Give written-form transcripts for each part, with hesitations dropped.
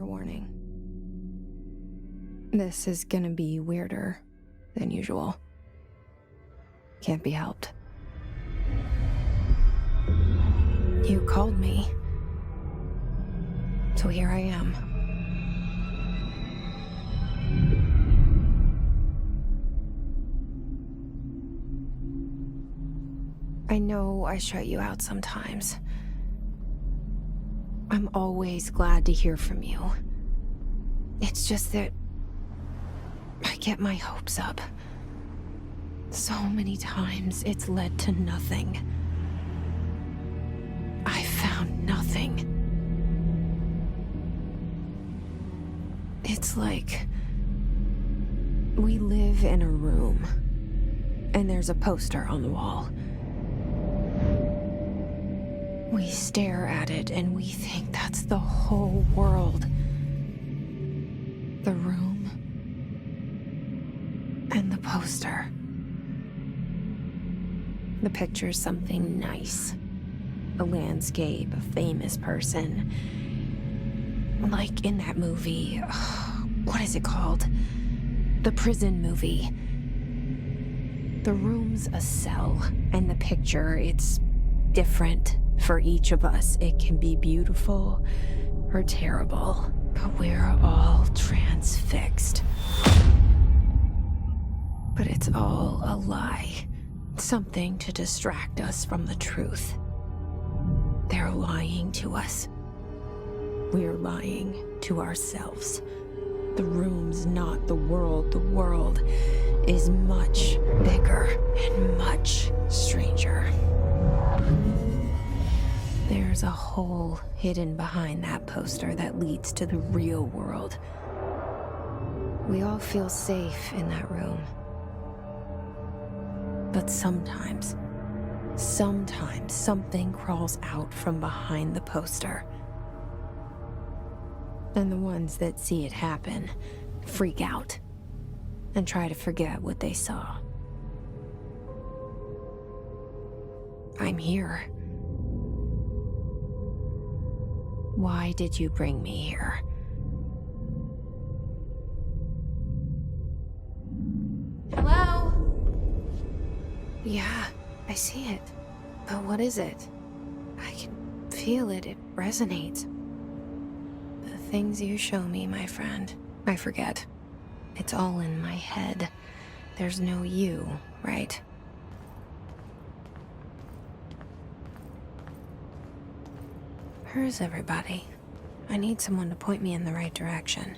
Fair warning. This is gonna be weirder than usual. Can't be helped. You called me. So here I am. I know I shut you out sometimes. I'm always glad to hear from you. It's just that I get my hopes up. So many times it's led to nothing. I found nothing. It's like we live in a room, and there's a poster on the wall. We stare at it and we think that's the whole world. The room and the poster. The picture's something nice. A landscape, a famous person. Like in that movie, what is it called? The prison movie. The room's a cell, and the picture, it's different for each of us. It can be beautiful or terrible, but we're all transfixed. But it's all a lie. Something to distract us from the truth. They're lying to us. We're lying to ourselves. The room's not the world. The world is much bigger and much stranger. There's a hole hidden behind that poster that leads to the real world. We all feel safe in that room. But sometimes something crawls out from behind the poster. And the ones that see it happen freak out and try to forget what they saw. I'm here. Why did you bring me here? Hello? Yeah, I see it. But what is it? I can feel it. It resonates. The things you show me, my friend, I forget. It's all in my head. There's no you, right? Where's everybody? I need someone to point me in the right direction.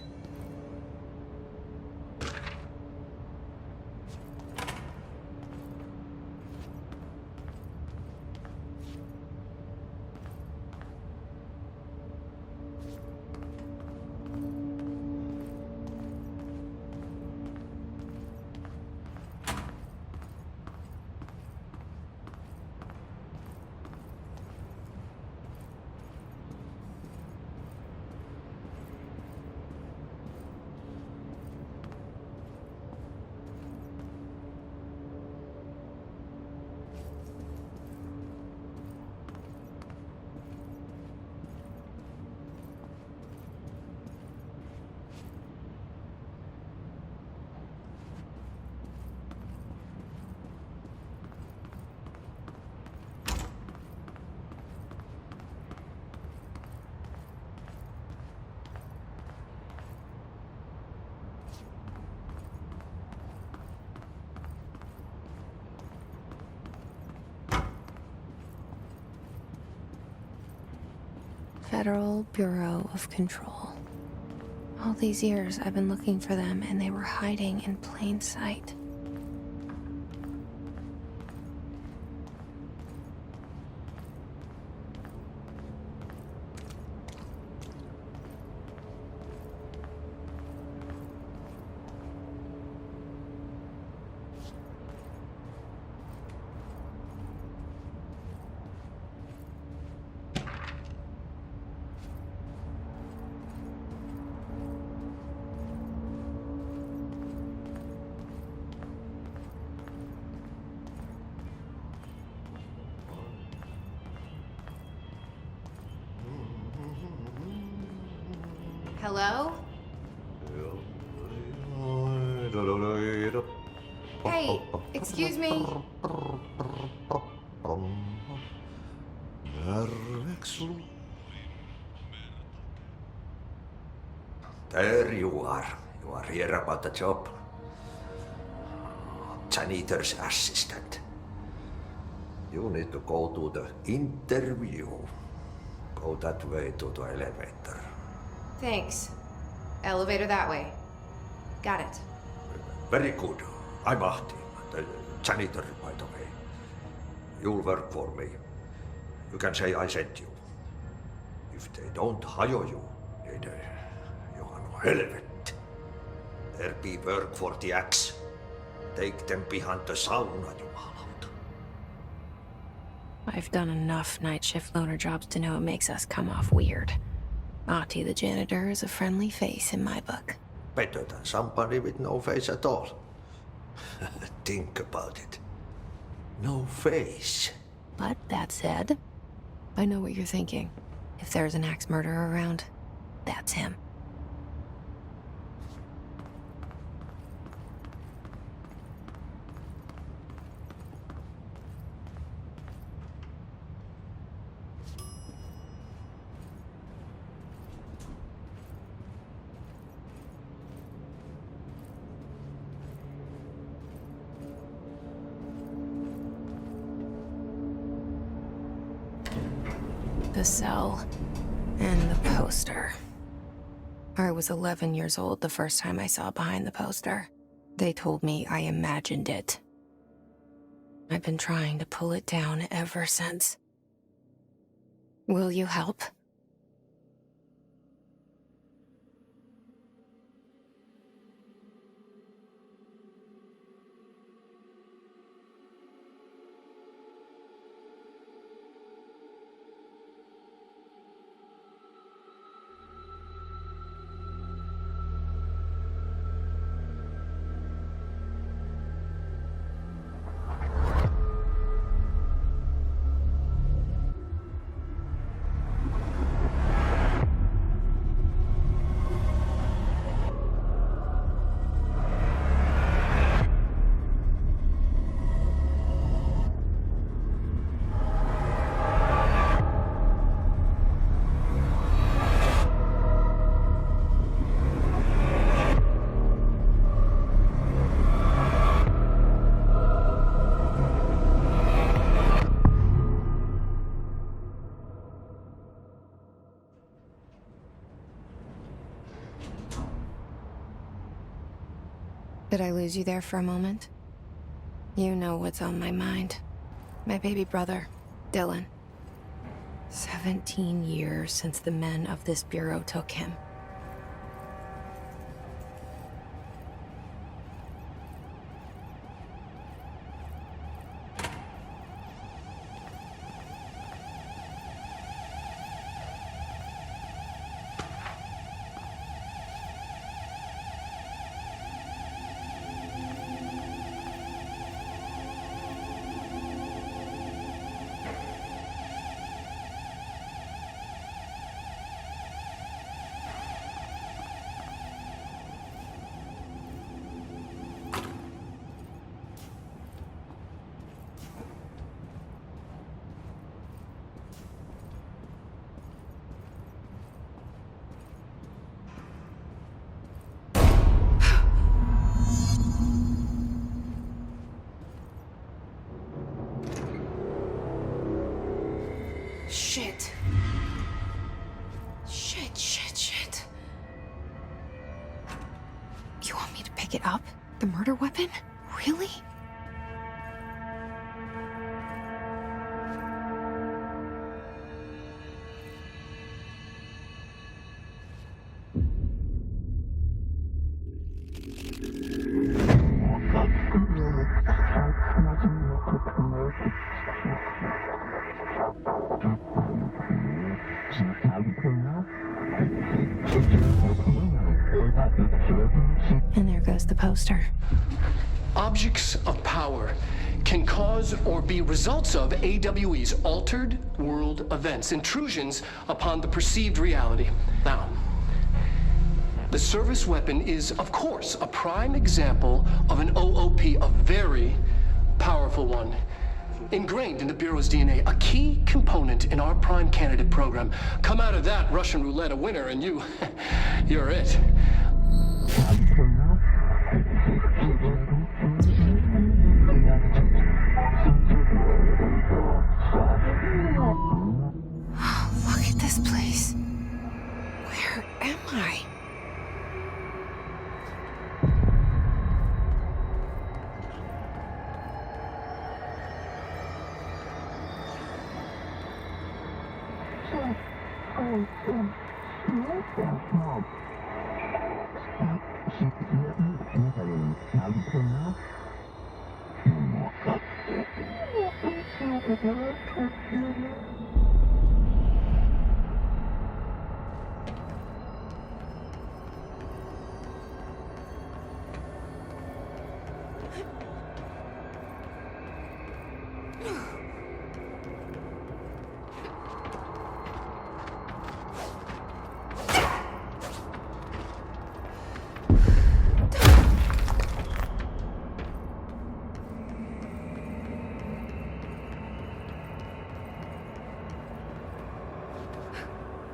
Federal Bureau of Control. All these years I've been looking for them and they were hiding in plain sight. Hello? Hey, excuse me. There you are. You are here about the job. Janitor's assistant. You need to go to the interview. Go that way to the elevator. Thanks. Elevator that way. Got it. Very good. I'm Ahti, the janitor, by the way. You'll work for me. You can say I sent you. If they don't hire you, then you are no helvet. There be work for the axe. Take them behind the sauna, jumalauta. I've done enough night shift loner jobs to know it makes us come off weird. Ahti the janitor is a friendly face in my book. Better than somebody with no face at all. Think about it. No face. But that said, I know what you're thinking. If there's an axe murderer around, that's him. The cell and the poster. I was 11 years old the first time I saw behind the poster. They told me I imagined it. I've been trying to pull it down ever since. Will you help? Did I lose you there for a moment? You know what's on my mind. My baby brother, Dylan. 17 years since the men of this bureau took him. Shit. Shit. You want me to pick it up? The murder weapon? Really? And there goes the poster. Objects of power can cause or be results of AWE's altered world events, intrusions upon the perceived reality. Now, The service weapon is, of course, a prime example of an O.O.P, a very powerful one. Ingrained in the Bureau's DNA, a key component in our prime candidate program. Come out of that Russian roulette a winner and you're it. Look at this place. Where am I?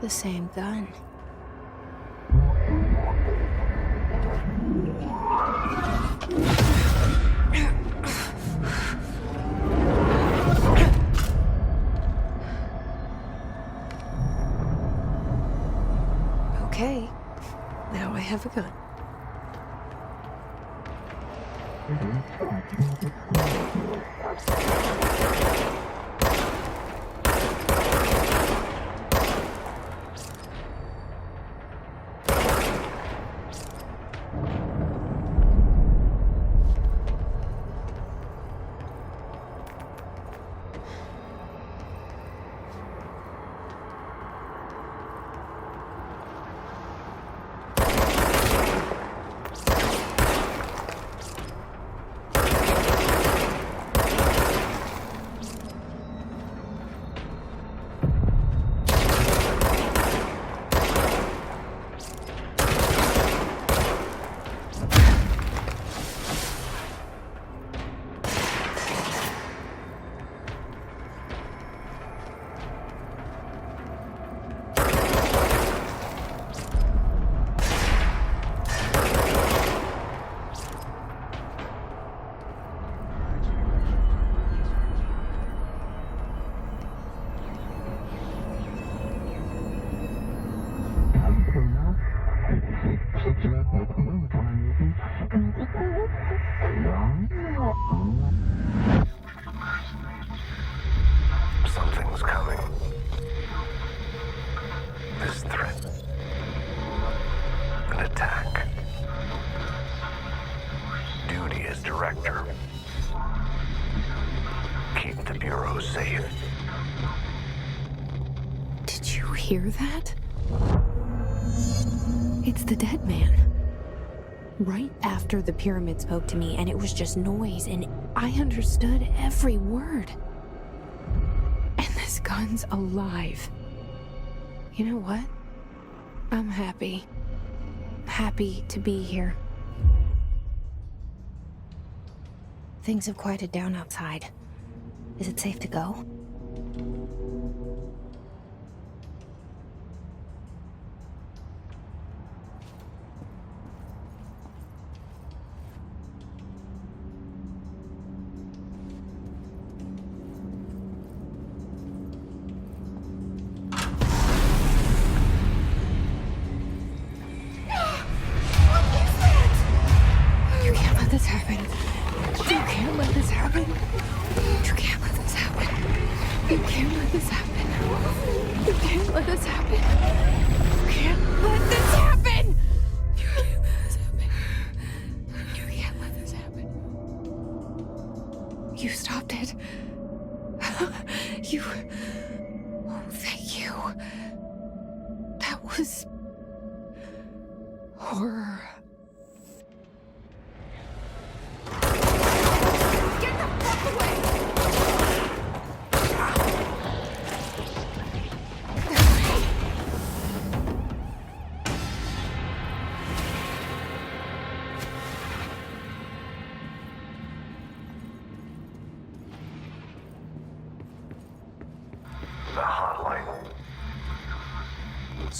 The same gun. Okay, now I have a gun. Something's coming. This threat. An attack. Duty as director. Keep the Bureau safe. Did you hear that? It's the dead man. Right after the pyramid spoke to me, and it was just noise, and I understood every word. And this gun's alive. You know what? I'm happy. Happy to be here. Things have quieted down outside. Is it safe to go? You can't let this happen. You can't let this happen. You can't let this happen. You can't let this happen. You can't let this happen. You can't let this happen. You can't let this happen. You can't let this happen. You stopped it. You. Oh, thank you. That was horror.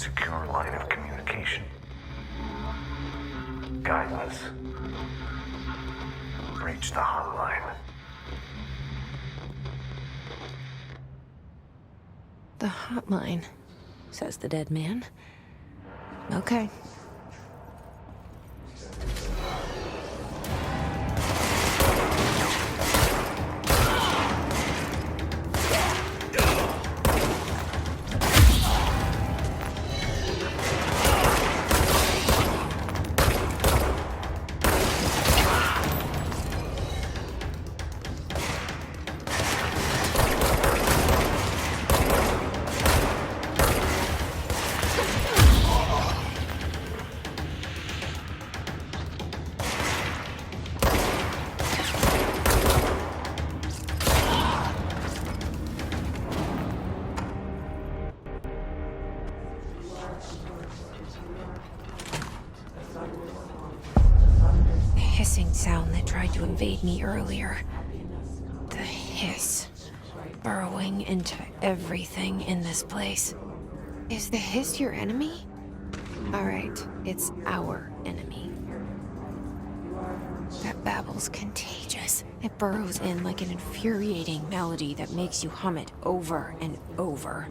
Secure line of communication. Guidance. Reach the hotline. The hotline, says the dead man. Okay. Hissing sound that tried to invade me earlier. The hiss. Burrowing into everything in this place. Is the hiss your enemy? Alright, it's our enemy. That babble's contagious. It burrows in like an infuriating melody that makes you hum it over and over.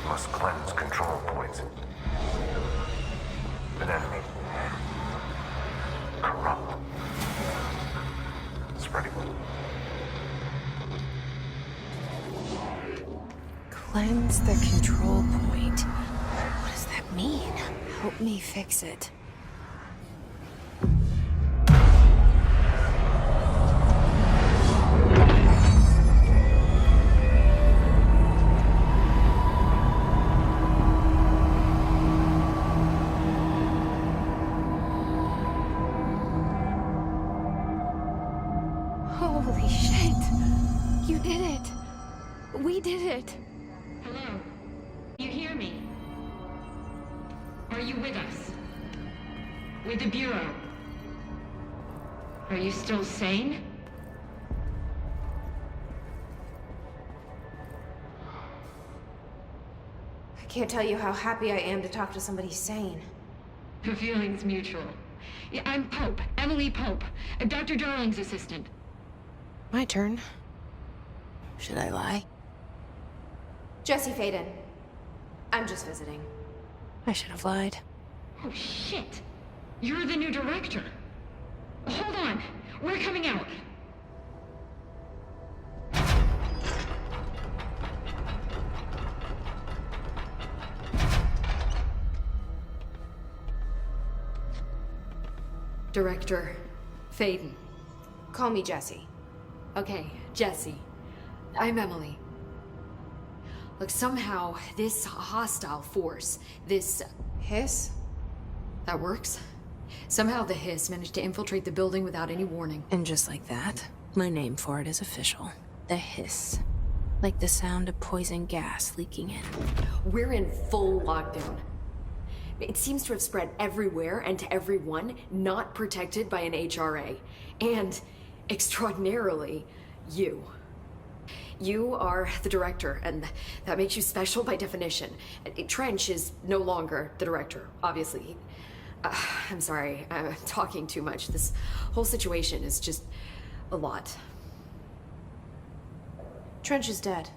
Must cleanse control points. An enemy. Corrupt. Spreading. Cleanse the control point. What does that mean? Help me fix it. Holy shit! You did it! We did it! Hello? You hear me? Are you with us? With the Bureau? Are you still sane? I can't tell you how happy I am to talk to somebody sane. The feeling's mutual. Yeah, I'm Pope, Emily Pope, Dr. Darling's assistant. My turn. Should I lie? Jesse Faden. I'm just visiting. I should have lied. Oh, shit. You're the new director. Hold on. We're coming out. Director Faden. Call me Jesse. Okay, Jesse. I'm Emily. Look, somehow this hostile force, this... Hiss? that works? Somehow the hiss managed to infiltrate the building without any warning. And just like that, my name for it is official. The hiss. Like the sound of poison gas leaking in. We're in full lockdown. It seems to have spread everywhere and to everyone not protected by an HRA. And, extraordinarily, you. You are the director, and that makes you special by definition. Trench is no longer the director, obviously. I'm sorry, I'm talking too much. This whole situation is just a lot. Trench is dead.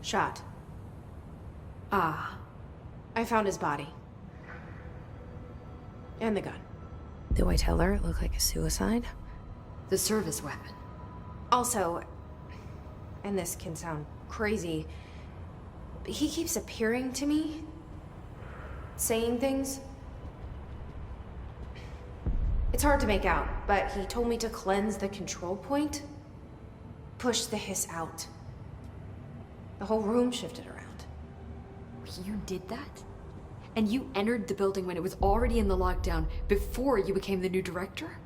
Shot. Ah. I found his body. And the gun. Do I tell her it looked like a suicide? The service weapon. Also, and this can sound crazy, but he keeps appearing to me, saying things. It's hard to make out, but he told me to cleanse the control point, push the hiss out. The whole room shifted around. You did that? And you entered the building when it was already in the lockdown before you became the new director?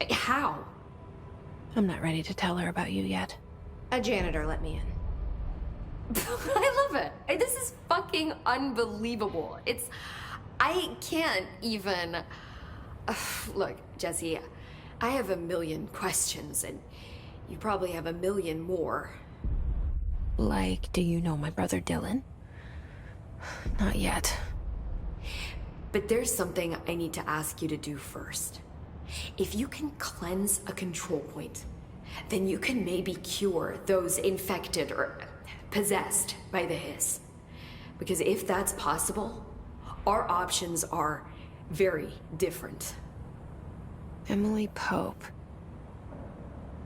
How? I'm not ready to tell her about you yet. A janitor let me in. I love it. This is fucking unbelievable. I can't even... Look, Jesse, I have a million questions, and you probably have a million more. Like, do you know my brother Dylan? Not yet. But there's something I need to ask you to do first. If you can cleanse a control point, then you can maybe cure those infected or possessed by the hiss. Because if that's possible, our options are very different. Emily Pope.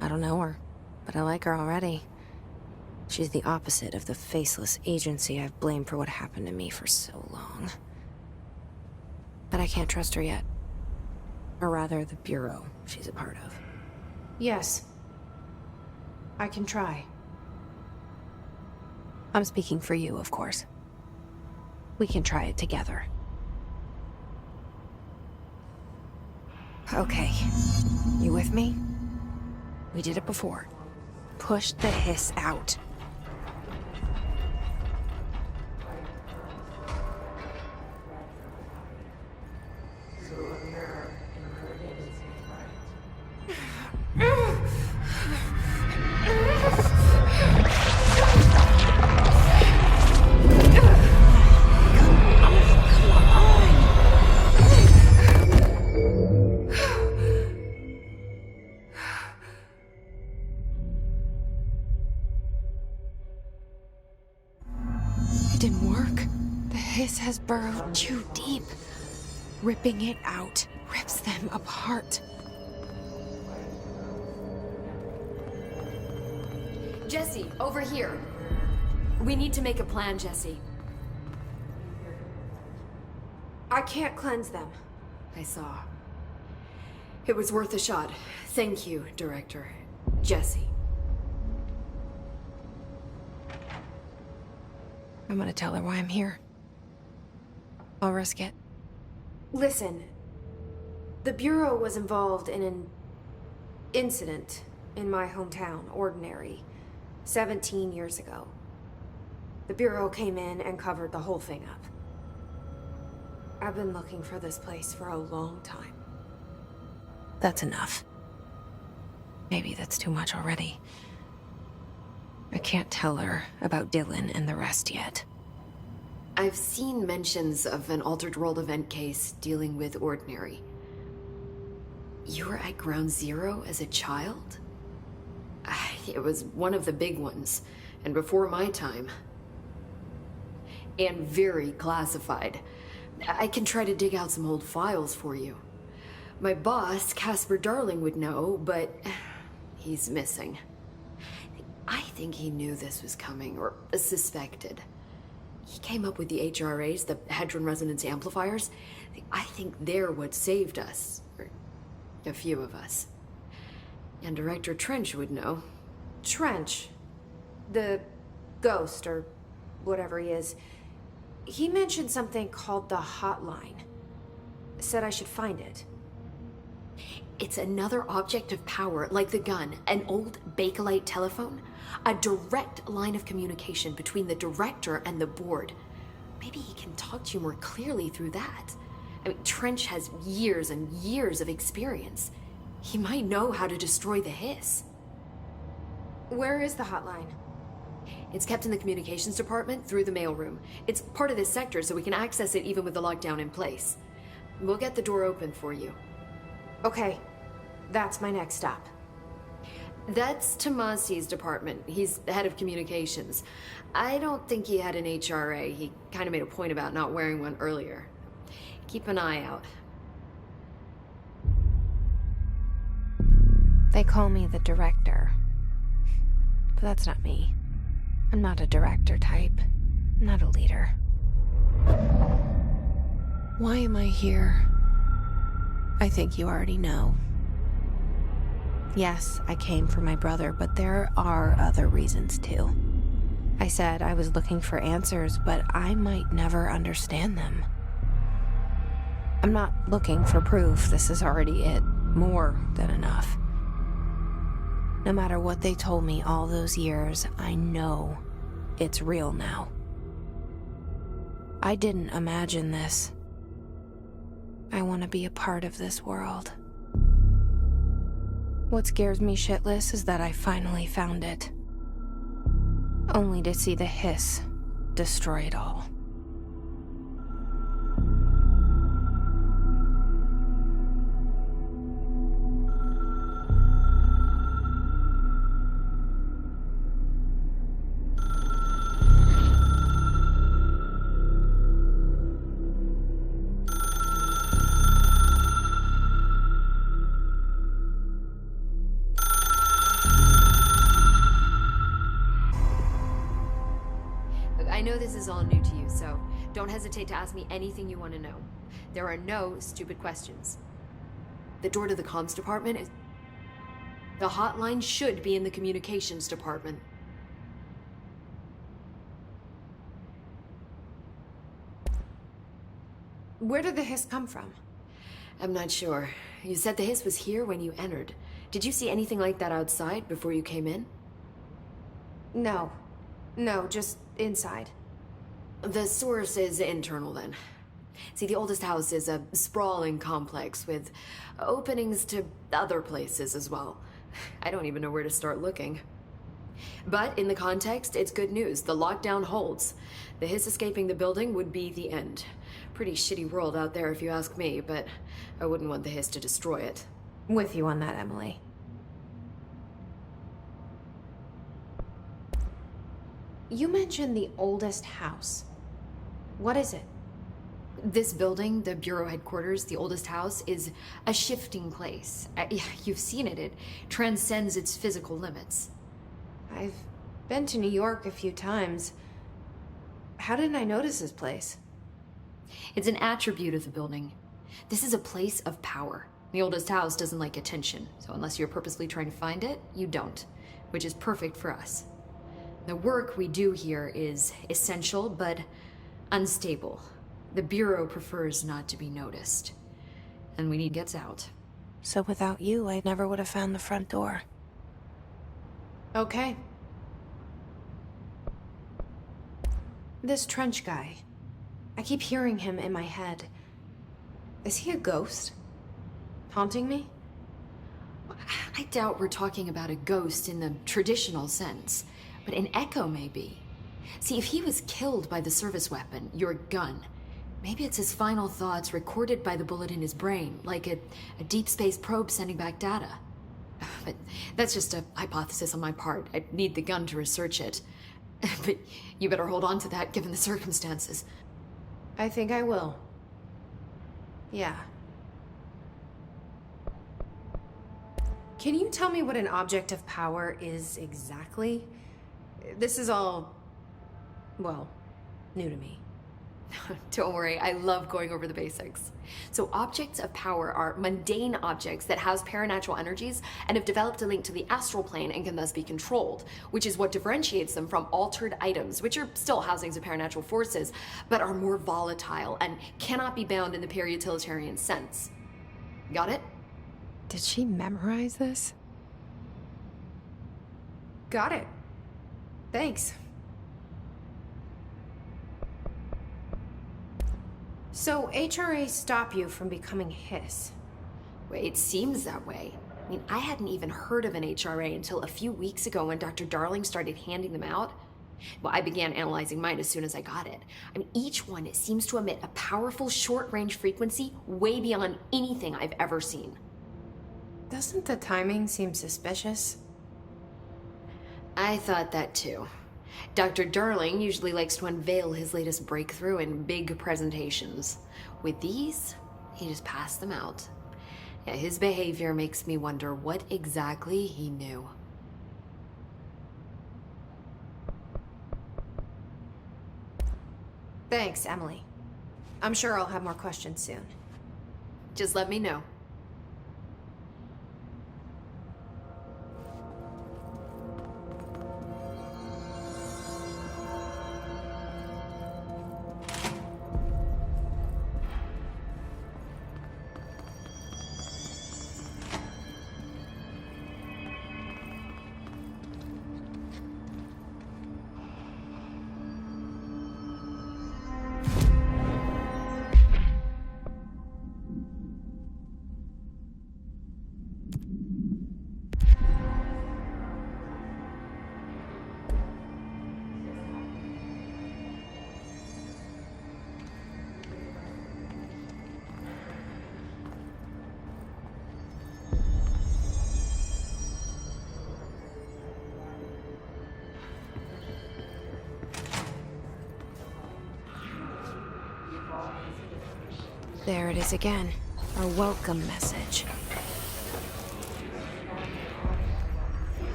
I don't know her, but I like her already. She's the opposite of the faceless agency I've blamed for what happened to me for so long. But I can't trust her yet. Or rather, the Bureau she's a part of. Yes. I can try. I'm speaking for you, of course. We can try it together. Okay. You with me? We did it before. Push the hiss out. It didn't work. The hiss has burrowed too deep. Ripping it out rips them apart. Jesse, over here. We need to make a plan, Jesse. I can't cleanse them. I saw. It was worth a shot. Thank you, Director. Jesse. I'm gonna tell her why I'm here. I'll risk it. Listen, the Bureau was involved in an incident in my hometown, Ordinary, 17 years ago. The Bureau came in and covered the whole thing up. I've been looking for this place for a long time. That's enough. Maybe that's too much already. I can't tell her about Dylan and the rest yet. I've seen mentions of an Altered World event case dealing with Ordinary. You were at Ground Zero as a child? It was one of the big ones, and before my time. And very classified. I can try to dig out some old files for you. My boss, Casper Darling, would know, but he's missing. I think he knew this was coming, or suspected. He came up with the HRAs, the Hadron Resonance Amplifiers. I think they're what saved us. Or a few of us. And Director Trench would know. Trench, the ghost, or whatever he is, he mentioned something called the Hotline. Said I should find it. It's another object of power, like the gun, an old Bakelite telephone. A direct line of communication between the director and the board. Maybe he can talk to you more clearly through that. I mean, Trench has years and years of experience. He might know how to destroy the hiss. Where is the hotline? It's kept in the communications department through the mailroom. It's part of this sector, so we can access it even with the lockdown in place. We'll get the door open for you. Okay, that's my next stop. That's Tomasi's department. He's the head of communications. I don't think he had an HRA. He kind of made a point about not wearing one earlier. Keep an eye out. They call me the director. But that's not me. I'm not a director type. I'm not a leader. Why am I here? I think you already know. Yes, I came for my brother, but there are other reasons too. I said I was looking for answers, but I might never understand them. I'm not looking for proof. This is already it. More than enough. No matter what they told me all those years, I know it's real now. I didn't imagine this. I want to be a part of this world. What scares me shitless is that I finally found it. Only to see the hiss destroy it all. I know this is all new to you, so don't hesitate to ask me anything you want to know. There are no stupid questions. The door to the comms department is... The hotline should be in the communications department. Where did the hiss come from? I'm not sure. You said the hiss was here when you entered. Did you see anything like that outside before you came in? No. No, just inside. The source is internal, then. See, the oldest house is a sprawling complex with openings to other places as well. I don't even know where to start looking. But in the context, it's good news. The lockdown holds. The hiss escaping the building would be the end. Pretty shitty world out there if you ask me, but I wouldn't want the hiss to destroy it. With you on that, Emily. You mentioned the oldest house. What is it? This building, the Bureau headquarters, the oldest house, is a shifting place. You've seen it. It transcends its physical limits. I've been to New York a few times. How didn't I notice this place? It's an attribute of the building. This is a place of power. The oldest house doesn't like attention, so unless you're purposely trying to find it, you don't, which is perfect for us. The work we do here is essential, but unstable. The Bureau prefers not to be noticed. And we need gets out. So without you, I never would have found the front door. Okay. This Trench guy. I keep hearing him in my head. Is he a ghost? Haunting me? I doubt we're talking about a ghost in the traditional sense, but an echo maybe. See, if he was killed by the service weapon, your gun, maybe it's his final thoughts recorded by the bullet in his brain, like a deep space probe sending back data. But that's just a hypothesis on my part. I'd need the gun to research it. But you better hold on to that given the circumstances. I think I will. Yeah. Can you tell me what an object of power is exactly? This is all, well, new to me. Don't worry, I love going over the basics. So objects of power are mundane objects that house paranatural energies and have developed a link to the astral plane and can thus be controlled, which is what differentiates them from altered items, which are still housings of paranatural forces, but are more volatile and cannot be bound in the pure utilitarian sense. Got it? Did she memorize this? Got it. Thanks. So, HRA stop you from becoming Hiss? Wait, it seems that way. I mean, I hadn't even heard of an HRA until a few weeks ago when Dr. Darling started handing them out. Well, I began analyzing mine as soon as I got it. I mean, each one seems to emit a powerful short-range frequency way beyond anything I've ever seen. Doesn't the timing seem suspicious? I thought that too. Dr. Darling usually likes to unveil his latest breakthrough in big presentations. With these, he just passed them out. Yeah, his behavior makes me wonder what exactly he knew. Thanks, Emily. I'm sure I'll have more questions soon. Just let me know. There it is again. Our welcome message.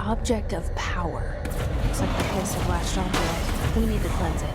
object of power. Looks like the hiss have latched onto it. We need to cleanse it.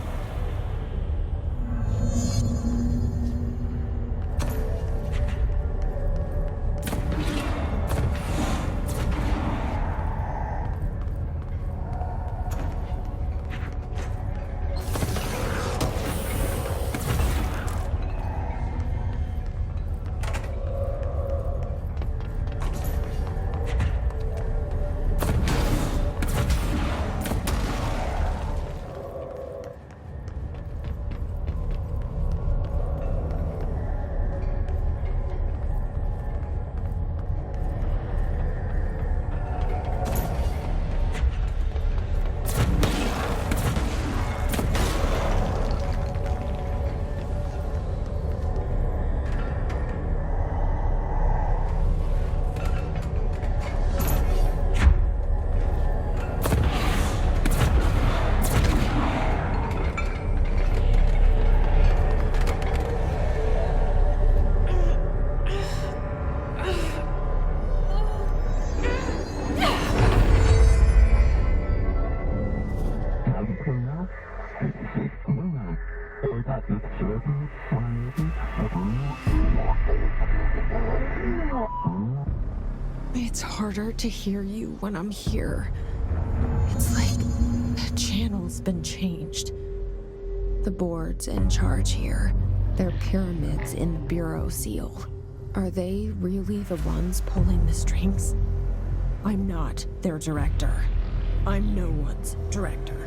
It's harder to hear you when I'm here. It's like the channel's been changed. The board's in charge here. They're pyramids in the Bureau seal. Are they really the ones pulling the strings? I'm not their director. I'm no one's director.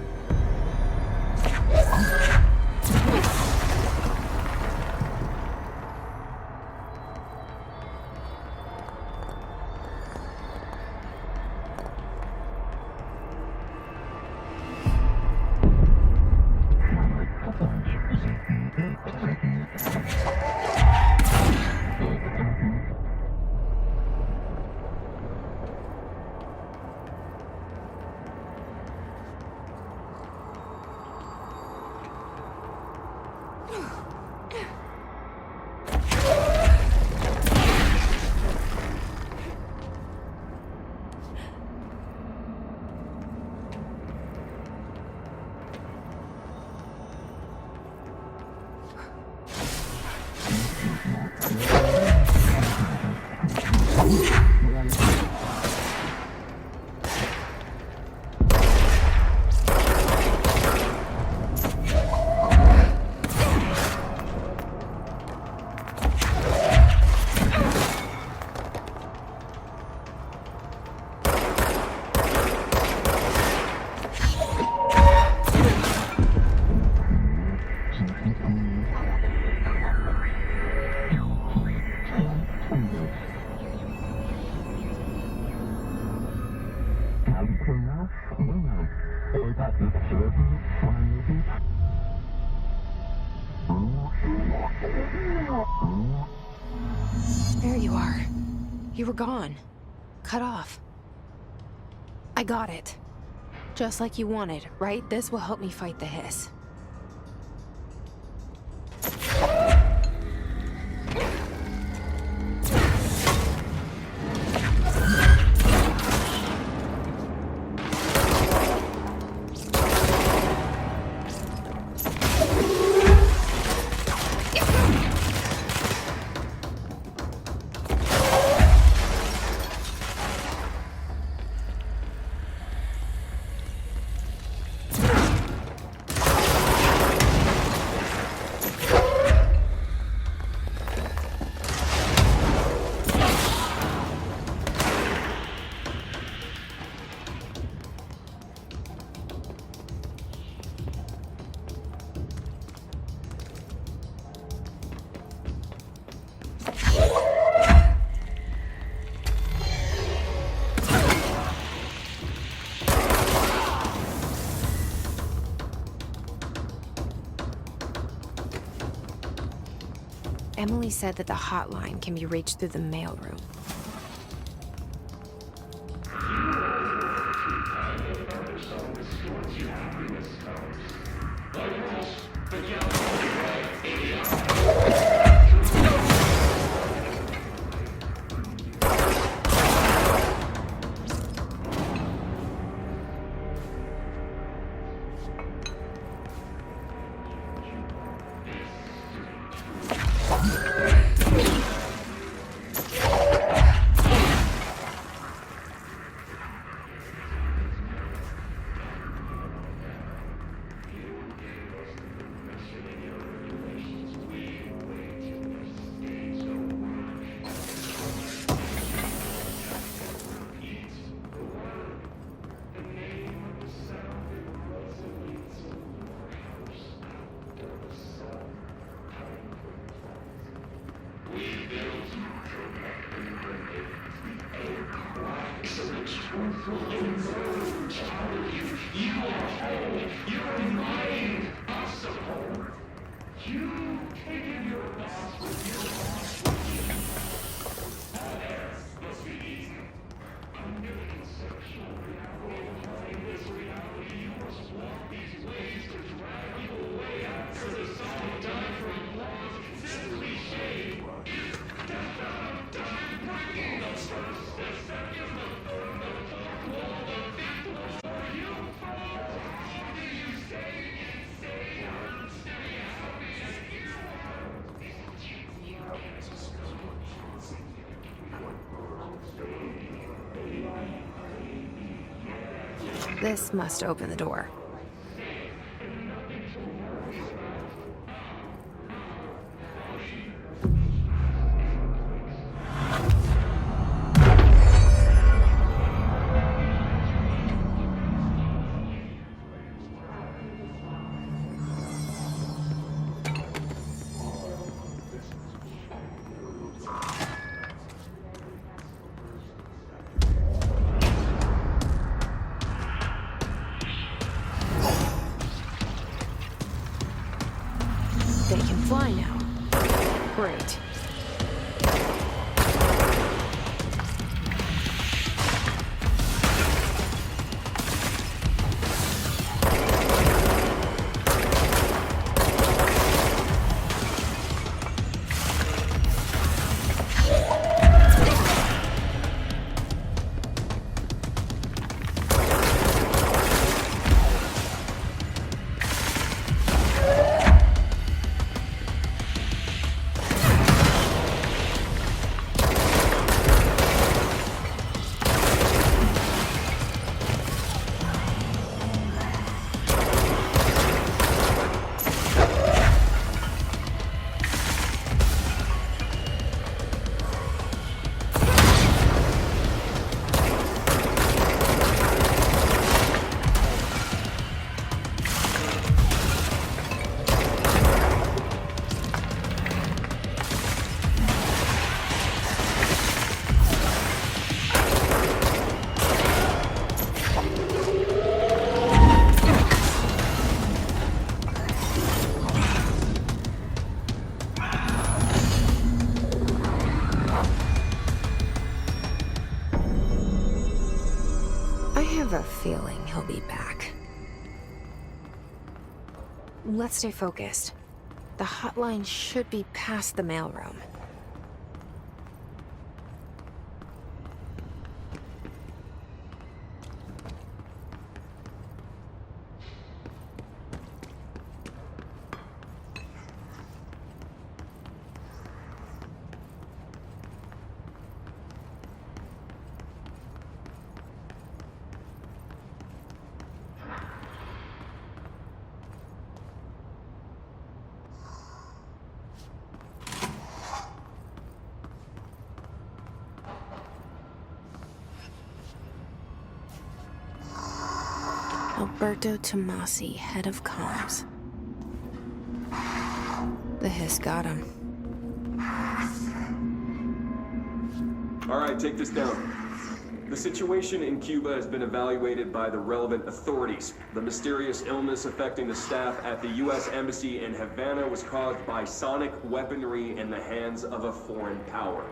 There you are. You were gone. Cut off. I got it. Just like you wanted, right? This will help me fight the hiss. Emily said that the hotline can be reached through the mailroom. This must open the door. They can fly now. Great. I have a feeling he'll be back. Let's stay focused. The hotline should be past the mailroom. Alberto Tomasi, head of comms. The hiss got him. All right, take this down. The situation in Cuba has been evaluated by the relevant authorities. The mysterious illness affecting the staff at the U.S. Embassy in Havana was caused by sonic weaponry in the hands of a foreign power.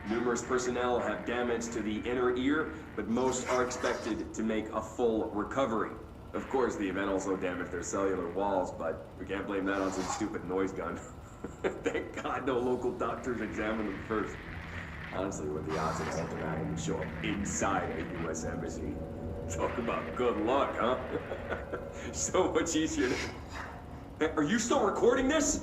Numerous personnel have damage to the inner ear, but most are expected to make a full recovery. Of course, the event also damaged their cellular walls, but we can't blame that on some stupid noise gun. Thank God no local doctors examined them first. Honestly, what the odds of something like that would show up inside a U.S. embassy? Talk about good luck, huh? So much easier to... Hey, are you still recording this?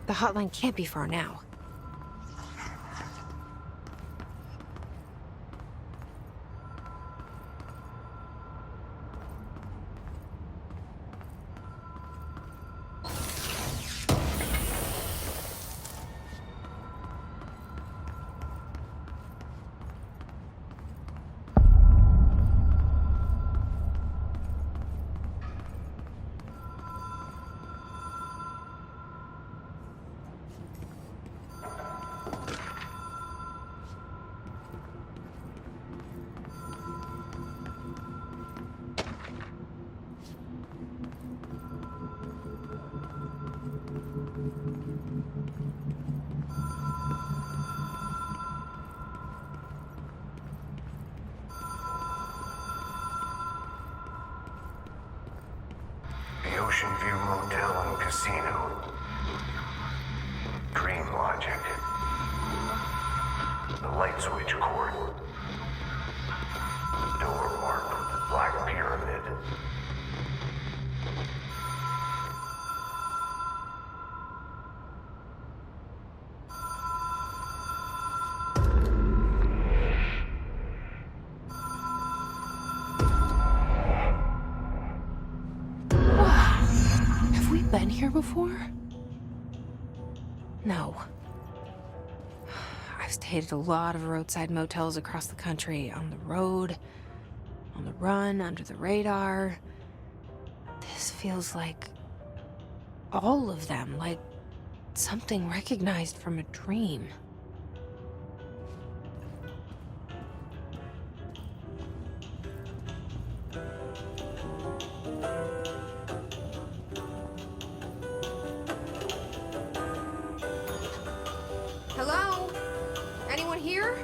The hotline can't be far now. Ocean View Motel and Casino. Dream Logic. The light switch cord. Door marked with the Black Pyramid. Have we been here before? No. I've stayed at a lot of roadside motels across the country, on the road, on the run, under the radar. This feels like all of them, like something recognized from a dream. Hello? Anyone here?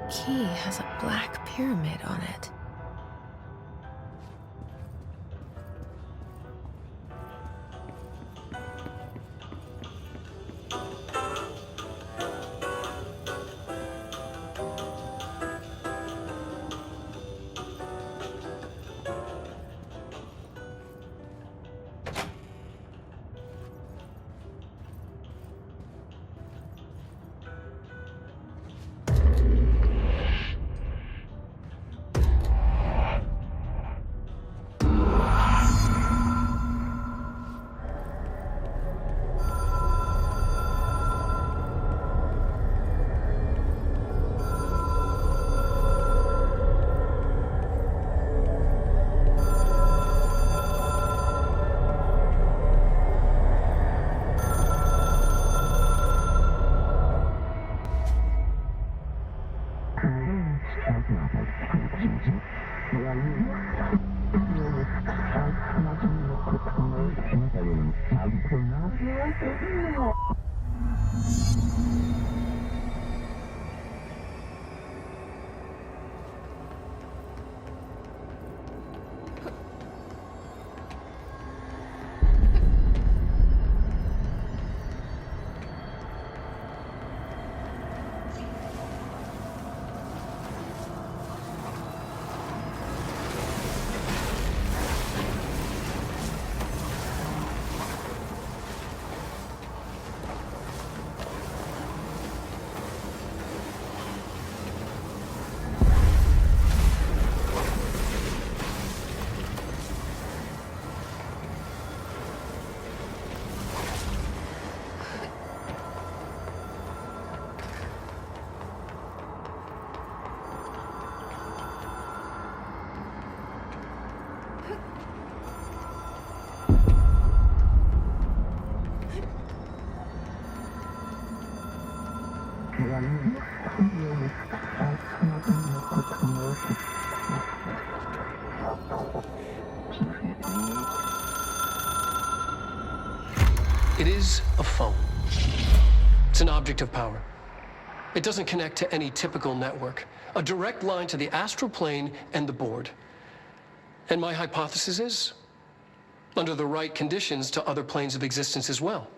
The key has a black pyramid on it. It is a phone. It's an object of power. It doesn't connect to any typical network. A direct line to the astral plane and the board. And my hypothesis is, under the right conditions, to other planes of existence as well.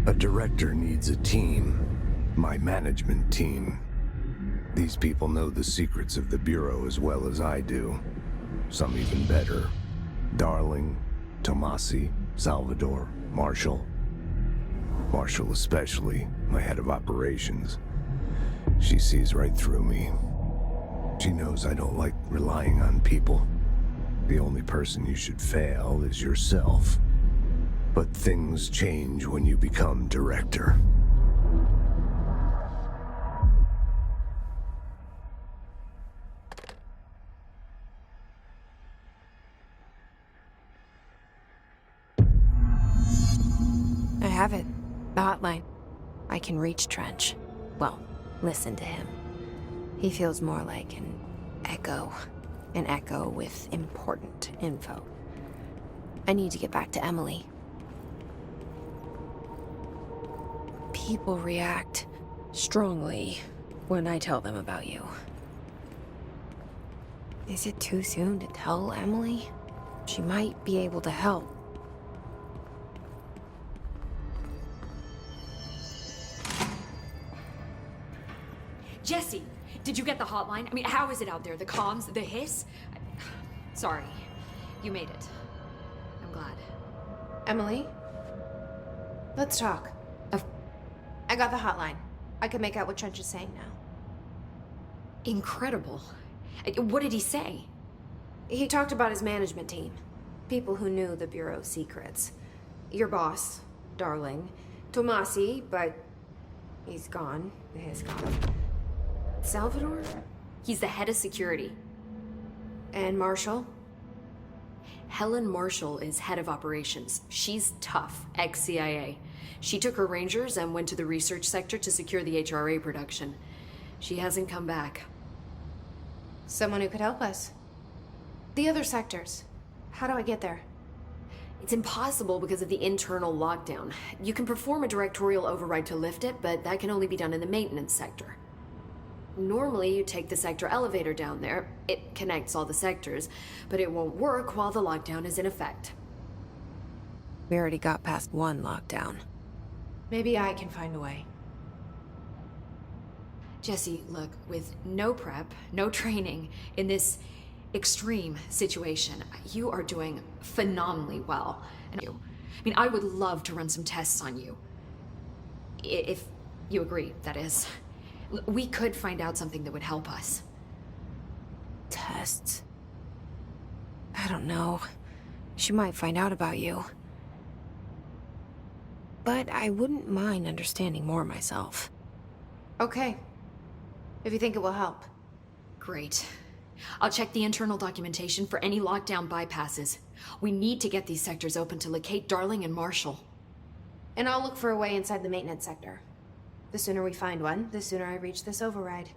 A director needs a team. My management team. These people know the secrets of the Bureau as well as I do. Some even better. Darling, Tomasi, Salvador, Marshall. Marshall especially, my head of operations. She sees right through me. She knows I don't like relying on people. The only person you should fail is yourself. But things change when you become director. I have it. The hotline. I can reach Trench. Well, listen to him. He feels more like an echo. An echo with important info. I need to get back to Emily. People react strongly when I tell them about you. Is it too soon to tell Emily? She might be able to help. Jesse, did you get the hotline? I mean, how is it out there? The comms, the hiss? Sorry, you made it. I'm glad. Emily? Let's talk. I got the hotline. I can make out what Trench is saying now. Incredible. What did he say? He talked about his management team. People who knew the Bureau's secrets. Your boss, Darling. Tomasi, but he's gone. He's gone. Salvador? He's the head of security. And Marshall? Helen Marshall is head of operations. She's tough, ex-CIA. She took her Rangers and went to the research sector to secure the HRA production. She hasn't come back. Someone who could help us. The other sectors. How do I get there? It's impossible because of the internal lockdown. You can perform a directorial override to lift it, but that can only be done in the maintenance sector. Normally, you take the sector elevator down there. It connects all the sectors, but it won't work while the lockdown is in effect. We already got past one lockdown. Maybe I can find a way. Jesse, look, with no prep, no training, in this extreme situation, you are doing phenomenally well. And I would love to run some tests on you. If you agree, that is. We could find out something that would help us. Tests? I don't know. She might find out about you. But I wouldn't mind understanding more myself. Okay. If you think it will help. Great. I'll check the internal documentation for any lockdown bypasses. We need to get these sectors open to locate Darling and Marshall. And I'll look for a way inside the maintenance sector. The sooner we find one, the sooner I reach this override.